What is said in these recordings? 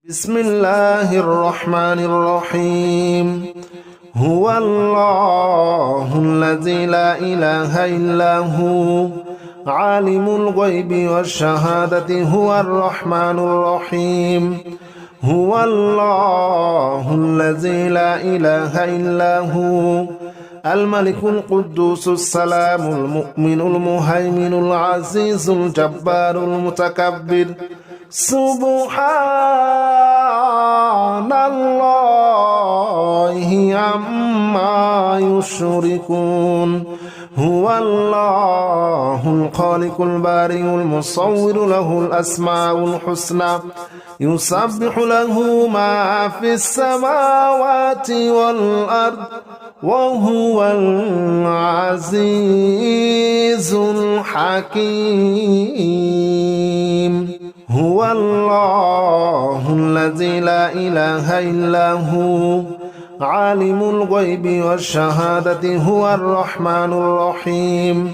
بسم الله الرحمن الرحيم. هو الله الذي لا إله إلا هو عالم الغيب والشهادة هو الرحمن الرحيم. هو الله الذي لا إله إلا هو الملك القدوس السلام المؤمن المهيمن العزيز الجبار المتكبر. سبحان الله عما يشركون. هو الله الخالق البارئ المصور له الأسماء الحسنى يسبح له ما في السماوات والأرض وهو العزيز الحكيم. هو الله الذي لا إله إلا هو عالم الغيب والشهادة هو الرحمن الرحيم.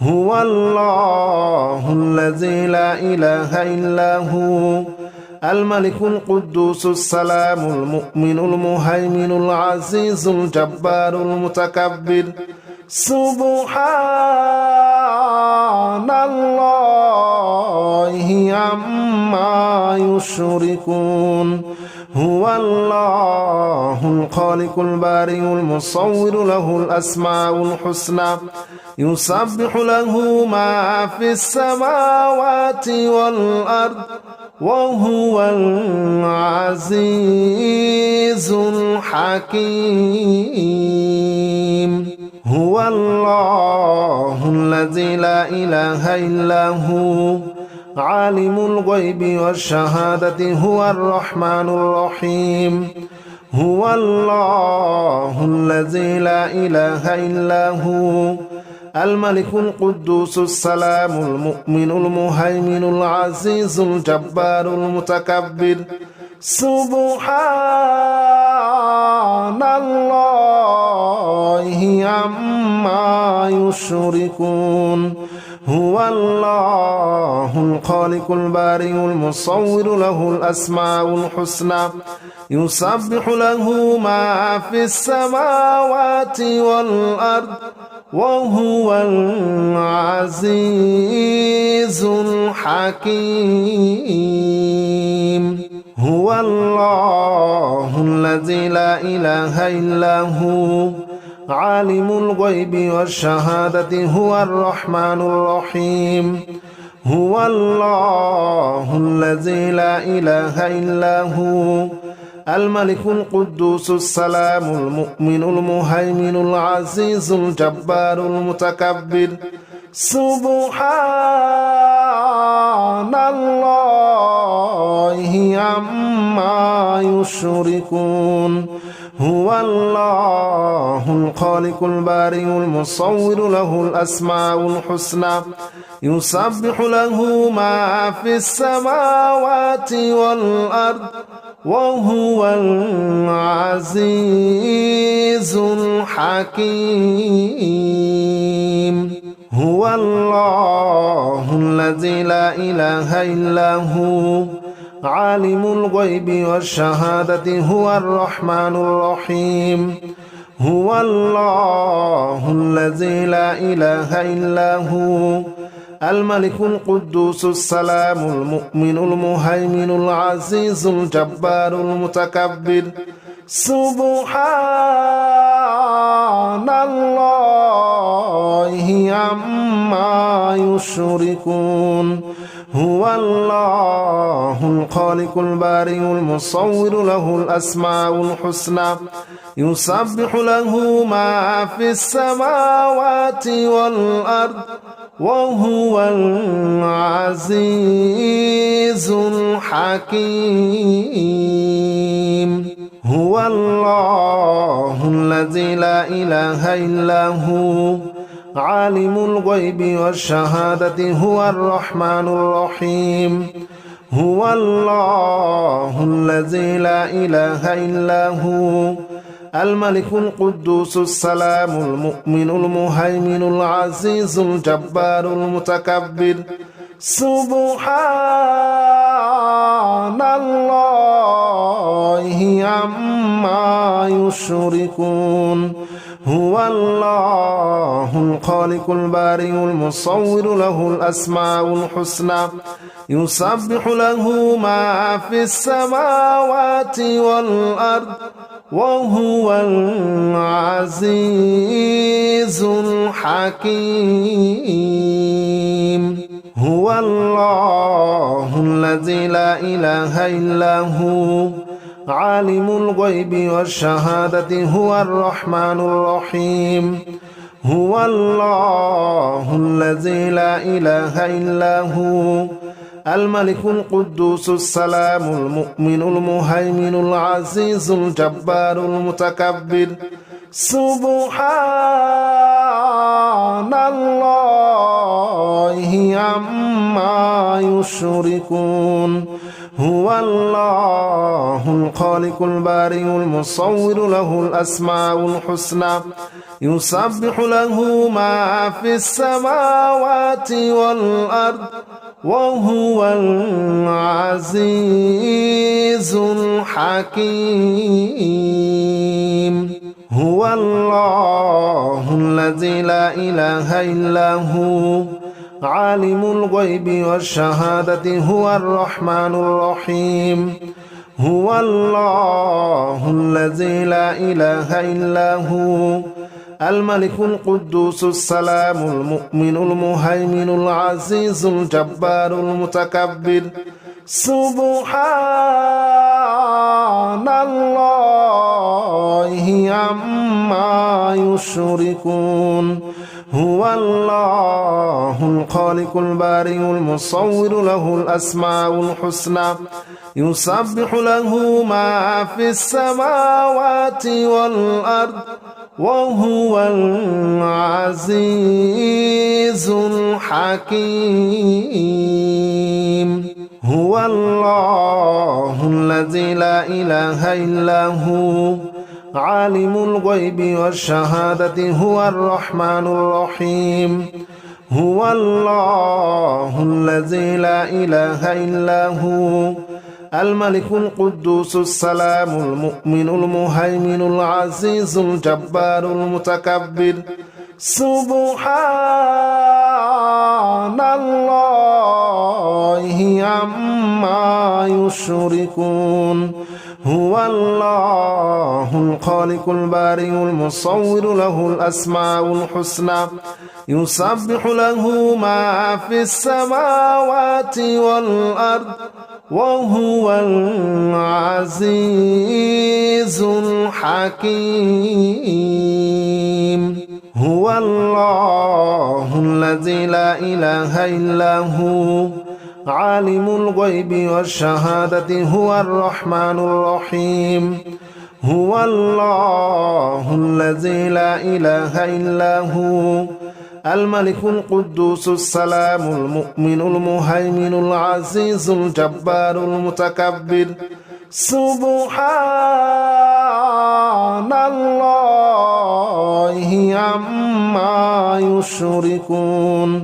هو الله الذي لا إله إلا هو الملك القدوس السلام المؤمن المهيمن العزيز الجبار المتكبر. سبحان الله عما يشركون. هو الله الخالق البارئ المصور له الأسماء الحسنى يسبح له ما في السماوات والأرض وهو العزيز الحكيم. هو الله الذي لا إله إلا هو عالم الغيب والشهادة هو الرحمن الرحيم. هو الله الذي لا إله إلا هو الملك القدوس السلام المؤمن المهيمن العزيز الجبار المتكبر. سبحان الله عما يشركون. هو الله الخالق البارئ المصور له الأسماء الحسنى يسبح له ما في السماوات والأرض وهو العزيز الحكيم. هو الله الذي لا إله إلا هو عالم الغيب والشهادة هو الرحمن الرحيم. هو الله الذي لا إله إلا هو الملك القدوس السلام المؤمن المهيمن العزيز الجبار المتكبر. سبحان الله عما يشركون. هو الله الخالق البارئ المصور له الأسماء الحسنى يسبح له ما في السماوات والأرض وهو العزيز الحكيم. هو الله الذي لا إله إلا هو عالم الغيب والشهادة هو الرحمن الرحيم. هو الله الذي لا إله إلا هو الملك القدوس السلام المؤمن المهيمن العزيز الجبار المتكبر. سبحان الله عما يشركون. هو الله الخالق البارئ المصور له الأسماء الحسنى يسبح له ما في السماوات والأرض وهو العزيز الحكيم. هو الله الذي لا إله إلا هو عالم الغيب والشهادة هو الرحمن الرحيم. هو الله الذي لا إله إلا هو الملك القدوس السلام المؤمن المهيمن العزيز الجبار المتكبر. سبحان الله عما يشركون هو الله الخالق البارئ المصور له الأسماء الحسنى يسبح له ما في السماوات والأرض وهو العزيز الحكيم هو الله الذي لا إله إلا هو عالم الغيب والشهادة هو الرحمن الرحيم هو الله الذي لا إله إلا هو الملك القدوس السلام المؤمن المهيمن العزيز الجبار المتكبر سبحان الله عما يشركون هو الله الخالق البارئ المصور له الأسماء الحسنى يسبح له ما في السماوات والأرض وهو العزيز الحكيم هو الله الذي لا إله إلا هو عالم الغيب والشهادة هو الرحمن الرحيم هو الله الذي لا إله إلا هو الملك القدوس السلام المؤمن المهيمن العزيز الجبار المتكبر سبحان الله عما يشركون هو الله الخالق البارئ المصور له الأسماء الحسنى يسبح له ما في السماوات والأرض وهو العزيز الحكيم هو الله الذي لا إله إلا هو عالم الغيب والشهادة هو الرحمن الرحيم هو الله الذي لا إله إلا هو الملك القدوس السلام المؤمن المهيمن العزيز الجبار المتكبر سبحان الله عما يشركون هو الله الخالق البارئ المصور له الأسماء الحسنى يسبح له ما في السماوات والأرض وهو العزيز الحكيم هو الله الذي لا إله إلا هو عالم الغيب والشهادة هو الرحمن الرحيم هو الله الذي لا إله إلا هو الملك القدوس السلام المؤمن المهيمن العزيز الجبار المتكبر سبحان الله عما يشركون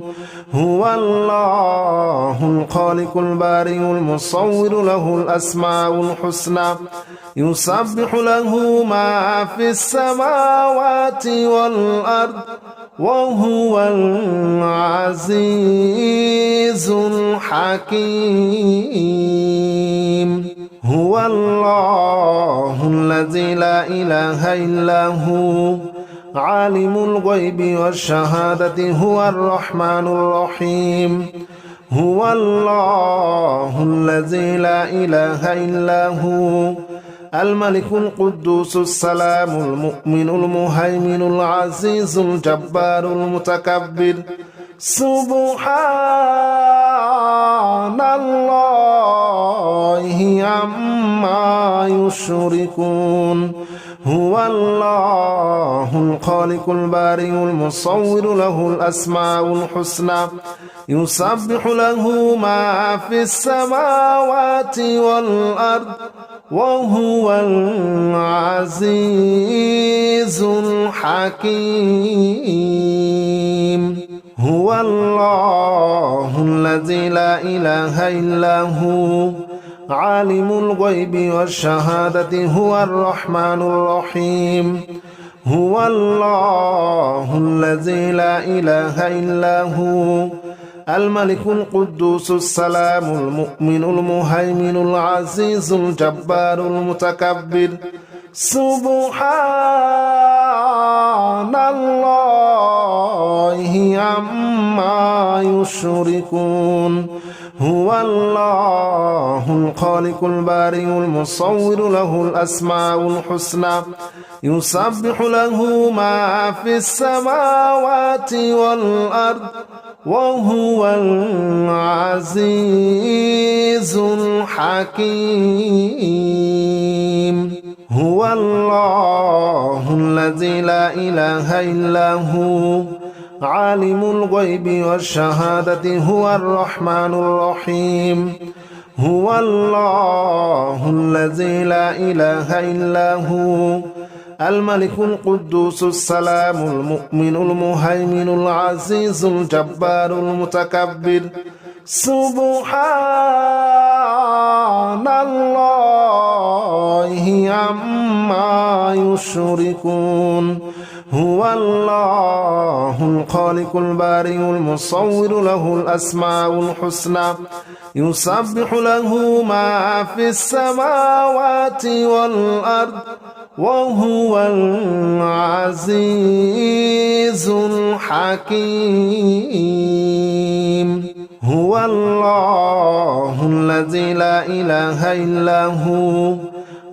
هو الله الخالق البارئ المصور له الأسماء الحسنى يسبح له ما في السماوات والأرض وهو العزيز الحكيم هو الله الذي لا إله إلا هو عالم الغيب والشهادة هو الرحمن الرحيم هو الله الذي لا إله إلا هو الملك القدوس السلام المؤمن المهيمن العزيز الجبار المتكبر سبحان الله عما يشركون هو الله الخالق البارئ المصور له الأسماء الحسنى يسبح له ما في السماوات والأرض وهو العزيز الحكيم هو الله الذي لا إله إلا هو عالم الغيب والشهادة هو الرحمن الرحيم هو الله الذي لا إله إلا هو الملك القدوس السلام المؤمن المهيمن العزيز الجبار المتكبر سبحان الله عما يشركون هو الله الخالق البارئ المصور له الأسماء الحسنى يسبح له ما في السماوات والأرض وهو العزيز الحكيم هو الله الذي لا إله إلا هو عالم الغيب والشهادة هو الرحمن الرحيم هو الله الذي لا إله إلا هو الملك القدوس السلام المؤمن المهيمن العزيز الجبار المتكبر سبحان الله عما يشركون هو الله الخالق البارئ المصور له الأسماء الحسنى يسبح له ما في السماوات والأرض وهو العزيز الحكيم هو الله الذي لا إله إلا هو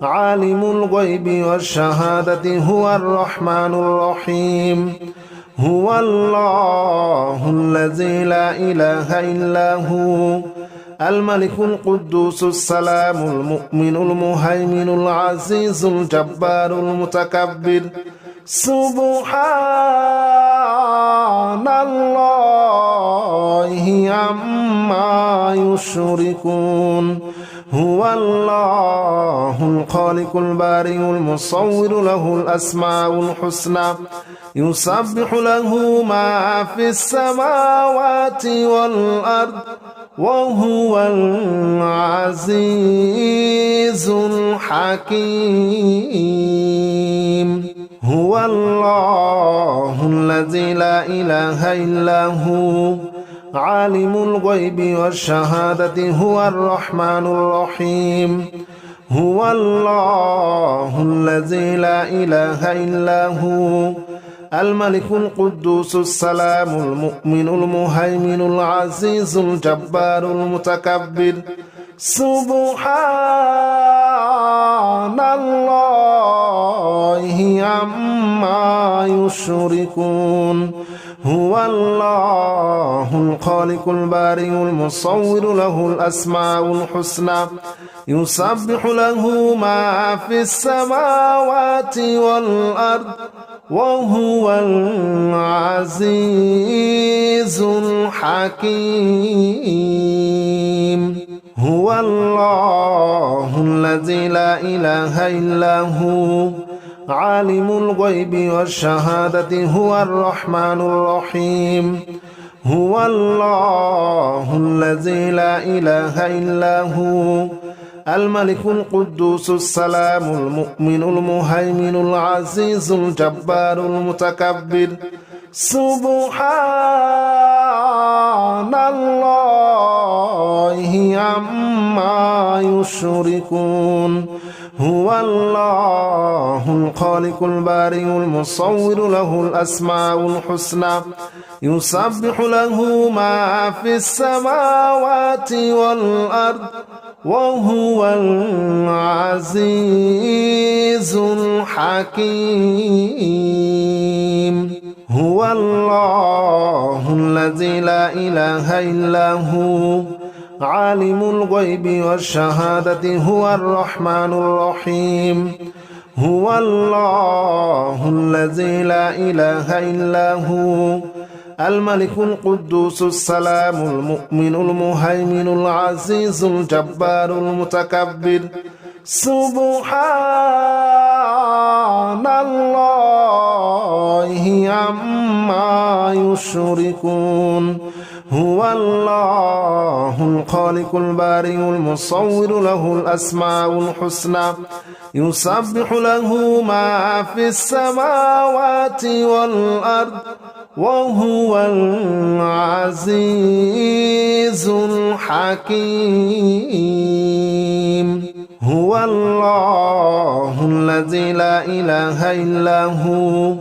عالم الغيب والشهادة هو الرحمن الرحيم هو الله الذي لا إله إلا هو الملك القدوس السلام المؤمن المهيمن العزيز الجبار المتكبر سبحان الله عما يشركون هو الله الخالق البارئ المصور له الأسماء الحسنى يسبح له ما في السماوات والأرض وهو العزيز الحكيم هو الله الذي لا إله إلا هو عالم الغيب والشهادة هو الرحمن الرحيم هو الله الذي لا إله إلا هو الملك القدوس السلام المؤمن المهيمن العزيز الجبار المتكبر سبحان الله عما يشركون هو الله الخالق البارئ المصور له الأسماء الحسنى يسبح له ما في السماوات والأرض وهو العزيز الحكيم هو الله الذي لا إله إلا هو عالم الغيب والشهادة هو الرحمن الرحيم هو الله الذي لا إله إلا هو الملك القدوس السلام المؤمن المهيمن العزيز الجبار المتكبر سبحان الله عما يشركون هو الله الخالق البارئ المصور له الأسماء الحسنى يسبح له ما في السماوات والأرض وهو العزيز الحكيم هو الله الذي لا إله إلا هو عالم الغيب والشهادة هو الرحمن الرحيم هو الله الذي لا إله إلا هو الملك القدوس السلام المؤمن المهيمن العزيز الجبار المتكبر سبحان الله عما يشركون هو الله الخالق البارئ المصور له الأسماء الحسنى يسبح له ما في السماوات والأرض وهو العزيز الحكيم هو الله الذي لا إله إلا هو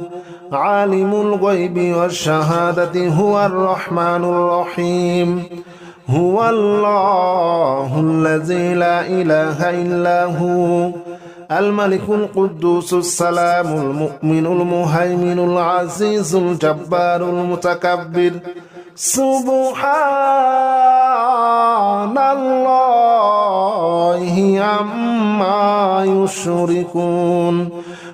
عالم الغيب والشهادة هو الرحمن الرحيم هو الله الذي لا إله إلا هو الملك القدوس السلام المؤمن المهيمن العزيز الجبار المتكبر سبحان الله عما يشركون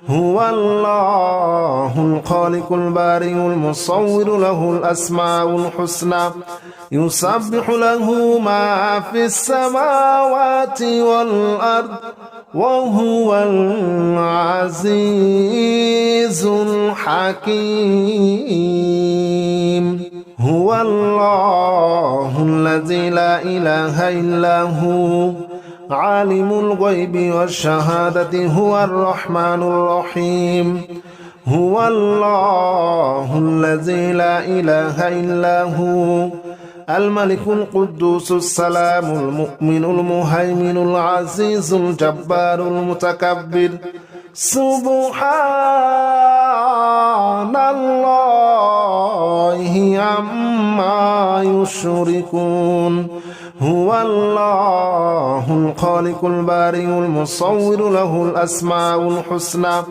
هو الله الخالق البارئ المصور له الأسماء الحسنى يسبح له ما في السماوات والأرض وهو العزيز الحكيم هو الله الذي لا إله إلا هو عالم الغيب والشهادة هو الرحمن الرحيم هو الله الذي لا إله إلا هو الملك القدوس السلام المؤمن المهيمن العزيز الجبار المتكبر سبحان الله عما يشركون هو الله الخالق البارئ المصور له الأسماء الحسنى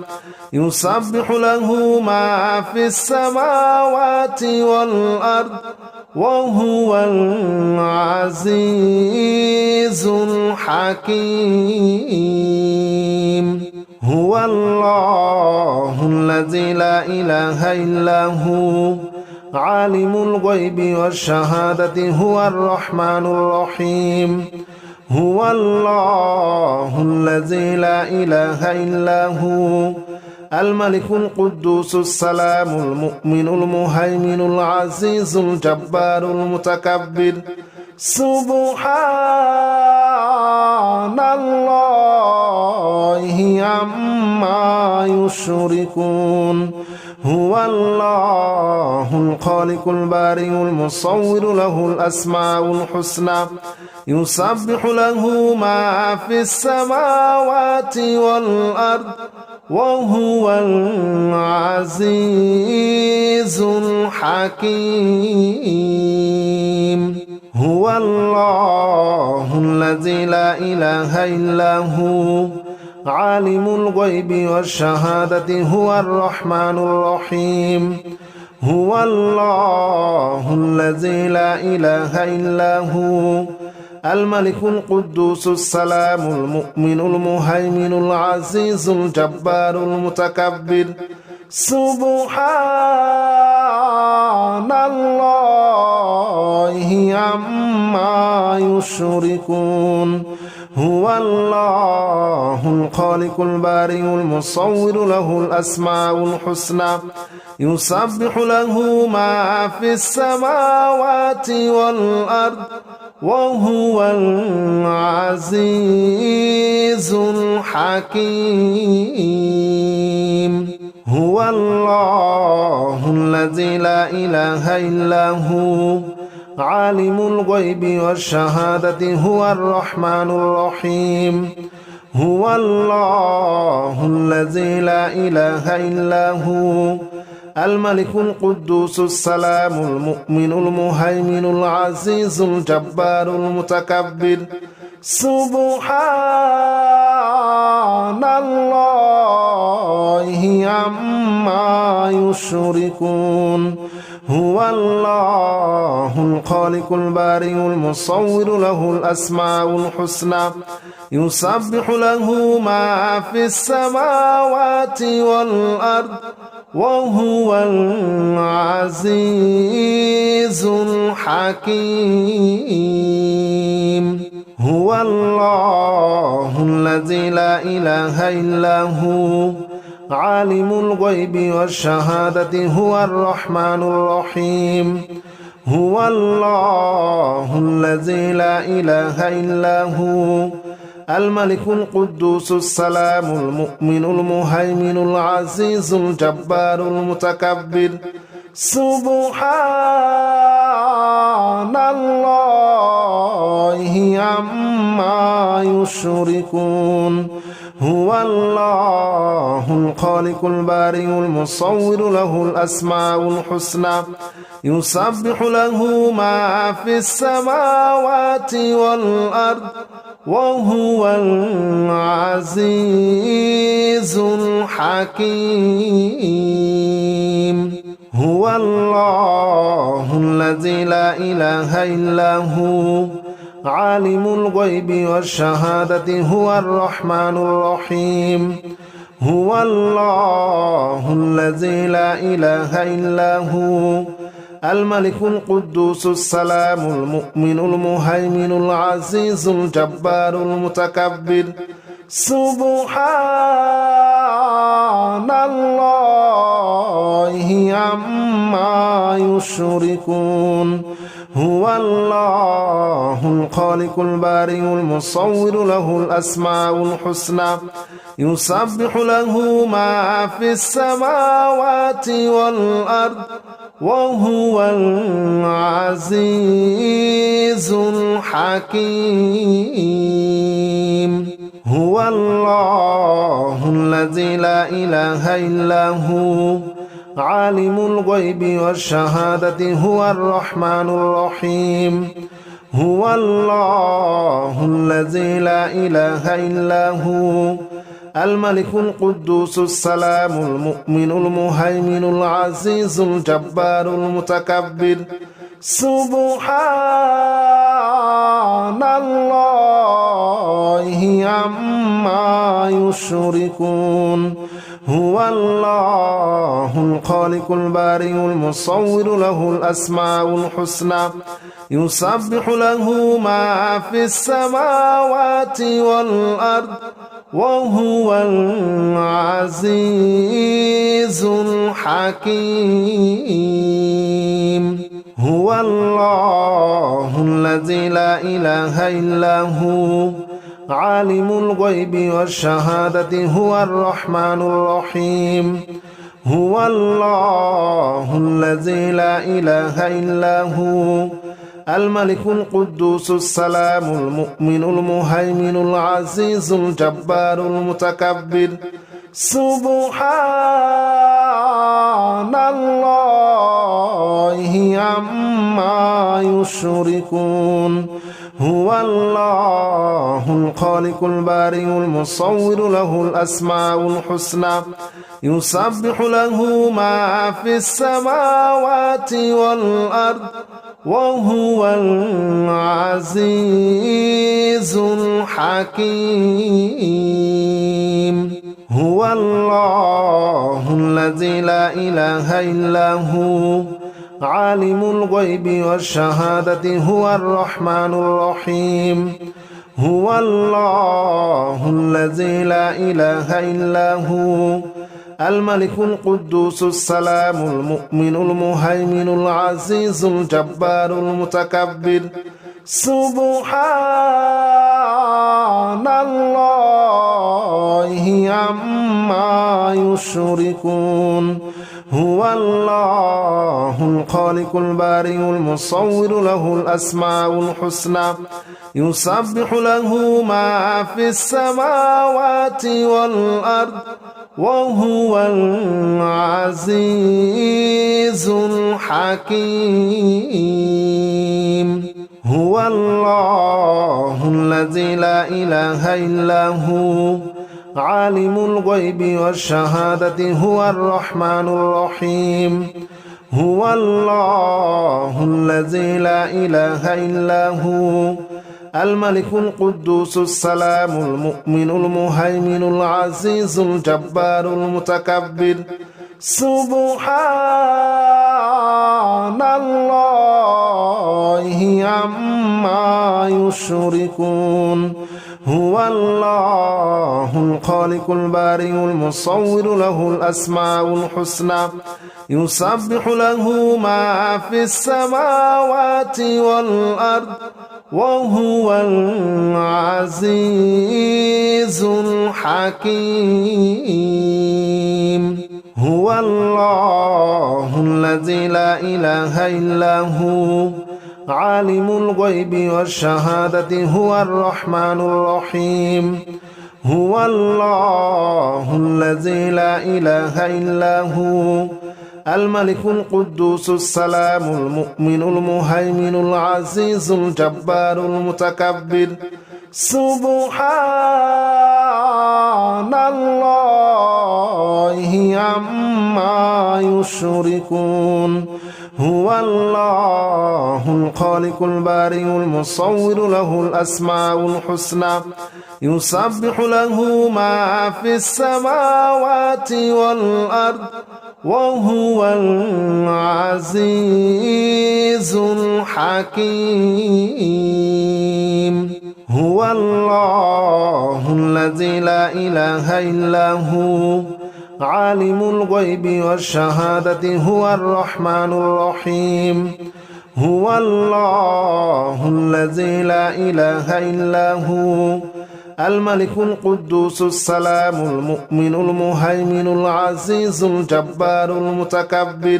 يسبح له ما في السماوات والأرض وهو العزيز الحكيم هو الله الذي لا إله إلا هو عالم الغيب والشهادة هو الرحمن الرحيم هو الله الذي لا إله إلا هو الملك القدوس السلام المؤمن المهيمن العزيز الجبار المتكبر سبحان الله عما يشركون هو الله الخالق البارئ المصور له الأسماء الحسنى يسبح له ما في السماوات والأرض وهو العزيز الحكيم هو الله الذي لا إله إلا هو عالم الغيب والشهادة هو الرحمن الرحيم هو الله الذي لا إله إلا هو الملك القدوس السلام المؤمن المهيمن العزيز الجبار المتكبر سبحان الله عما يشركون هو الله الخالق البارئ المصور له الأسماء الحسنى يسبح له ما في السماوات والأرض وهو العزيز الحكيم هو الله الذي لا إله إلا هو عالم الغيب والشهادة هو الرحمن الرحيم هو الله الذي لا إله إلا هو الملك القدوس السلام المؤمن المهيمن العزيز الجبار المتكبر سبحان الله عما يشركون هو الله الخالق البارئ المصور له الأسماء الحسنى يسبح له ما في السماوات والأرض وهو العزيز الحكيم هو الله الذي لا إله إلا هو عالم الغيب والشهادة هو الرحمن الرحيم هو الله الذي لا إله إلا هو الملك القدوس السلام المؤمن المهيمن العزيز الجبار المتكبر سبحان الله عما يشركون هو الله الخالق البارئ المصور له الأسماء الحسنى يسبح له ما في السماوات والأرض وهو العزيز الحكيم هو الله الذي لا إله إلا هو عالم الغيب والشهادة هو الرحمن الرحيم هو الله الذي لا إله إلا هو الملك القدوس السلام المؤمن المهيمن العزيز الجبار المتكبر سبحان الله عما يشركون هو الله الخالق البارئ المصور له الأسماء الحسنى يسبح له ما في السماوات والأرض وهو العزيز الحكيم هو الله الذي لا إله إلا هو عالم الغيب والشهادة هو الرحمن الرحيم هو الله الذي لا إله إلا هو الملك القدوس السلام المؤمن المهيمن العزيز الجبار المتكبر سبحان الله عما يشركون هو الله الخالق البارئ المصور له الأسماء الحسنى يسبح له ما في السماوات والأرض وهو العزيز الحكيم هو الله الذي لا إله إلا هو عالم الغيب والشهادة هو الرحمن الرحيم هو الله الذي لا إله إلا هو الملك القدوس السلام المؤمن المهيمن العزيز الجبار المتكبر سبحان الله عما يشركون هو الله الخالق البارئ المصور له الأسماء الحسنى يسبح له ما في السماوات والأرض وهو العزيز الحكيم هو الله الذي لا إله إلا هو عالم الغيب والشهادة هو الرحمن الرحيم هو الله الذي لا إله إلا هو الملك القدوس السلام المؤمن المهيمن العزيز الجبار المتكبر سبحان الله عما يشركون هو الله الخالق البارئ المصور له الأسماء الحسنى يسبح له ما في السماوات والأرض وهو العزيز الحكيم هو الله الذي لا إله إلا هو عالم الغيب والشهادة هو الرحمن الرحيم هو الله الذي لا إله إلا هو الملك القدوس السلام المؤمن المهيمن العزيز الجبار المتكبر سبحان الله عما يشركون هو الله الخالق البارئ المصور له الأسماء الحسنى يسبح له ما في السماوات والأرض وهو العزيز الحكيم هو الله الذي لا إله إلا هو عالم الغيب والشهادة هو الرحمن الرحيم هو الله الذي لا إله إلا هو الملك القدوس السلام المؤمن المهيمن العزيز الجبار المتكبر سبحان الله عما يشركون هو الله الخالق البارئ المصور له الأسماء الحسنى يسبح له ما في السماوات والأرض وهو العزيز الحكيم هو الله الذي لا إله إلا هو عالم الغيب والشهادة هو الرحمن الرحيم هو الله الذي لا إله إلا هو الملك القدوس السلام المؤمن المهيمن العزيز الجبار المتكبر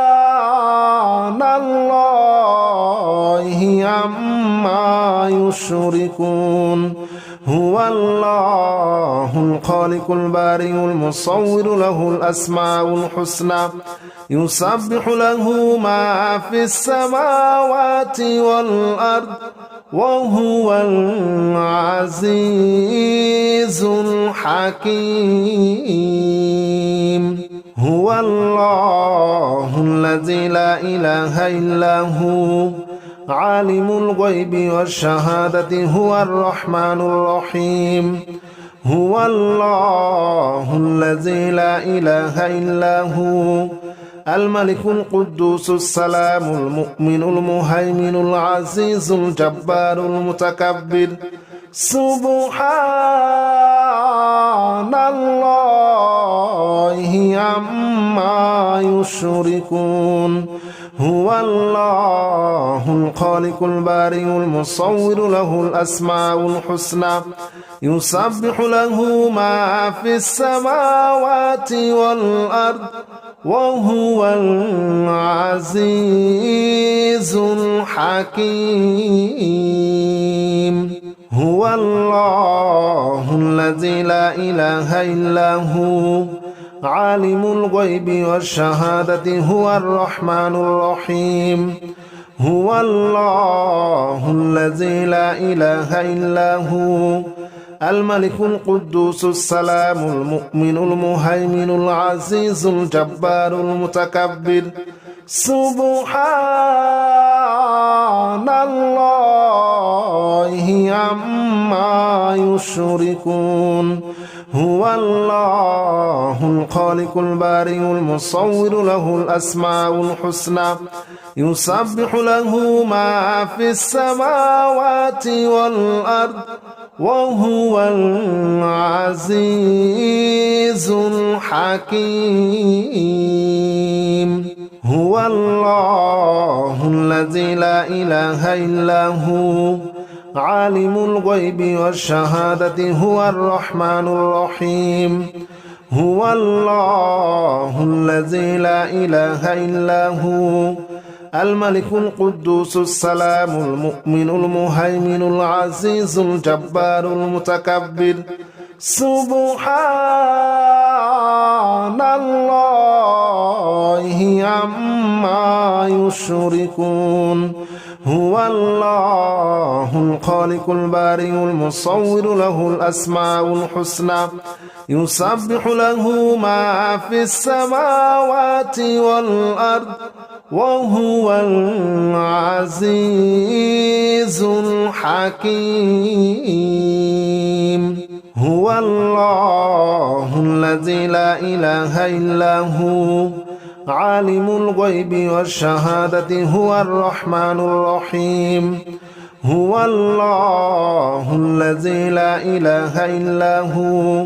سبحان الله عما يشركون هو الله الخالق البارئ المصور له الأسماء الحسنى يسبح له ما في السماوات والأرض وهو العزيز الحكيم هو الله الذي لا إله إلا هو عالم الغيب والشهادة هو الرحمن الرحيم هو الله الذي لا إله إلا هو الملك القدوس السلام المؤمن المهيمن العزيز الجبار المتكبر سبحان الله عما يشركون هو الله الخالق البارئ المصور له الأسماء الحسنى يسبح له ما في السماوات والأرض وهو العزيز الحكيم هو الله الذي لا إله إلا هو عالم الغيب والشهادة هو الرحمن الرحيم هو الله الذي لا إله إلا هو الملك القدوس السلام المؤمن المهيمن العزيز الجبار المتكبر سبحان الله عما يشركون هو الله الخالق البارئ المصور له الأسماء الحسنى يسبح له ما في السماوات والأرض وهو العزيز الحكيم هو الله الذي لا إله إلا هو عالم الغيب والشهادة هو الرحمن الرحيم هو الله الذي لا إله إلا هو الملك القدوس السلام المؤمن المهيمن العزيز الجبار المتكبر سبحان الله عما يشركون هو الله الخالق البارئ المصور له الأسماء الحسنى يسبح له ما في السماوات والأرض وهو العزيز الحكيم هو الله الذي لا إله إلا هو عالم الغيب والشهادة هو الرحمن الرحيم هو الله الذي لا إله إلا هو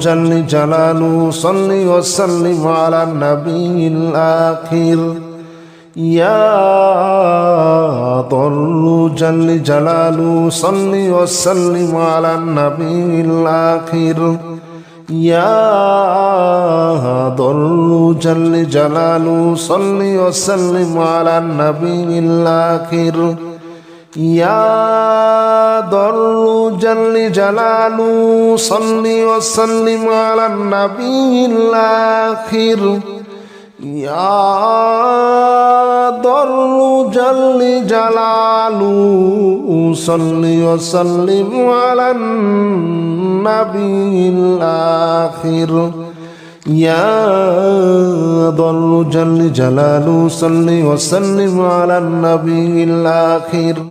جل جلاله صل وسلم على النبي الآخر يا ضر جل جلاله صل وسلم على النبي الآخر يا ضر جل جلاله صل وسلم على النبي الآخر يا ضر جل جلاله صل وسلم على النبي الآخر يا ضر جل جلاله صل وسلم على النبي الآخر يا ضر جل جلاله صل وسلم على النبي الآخر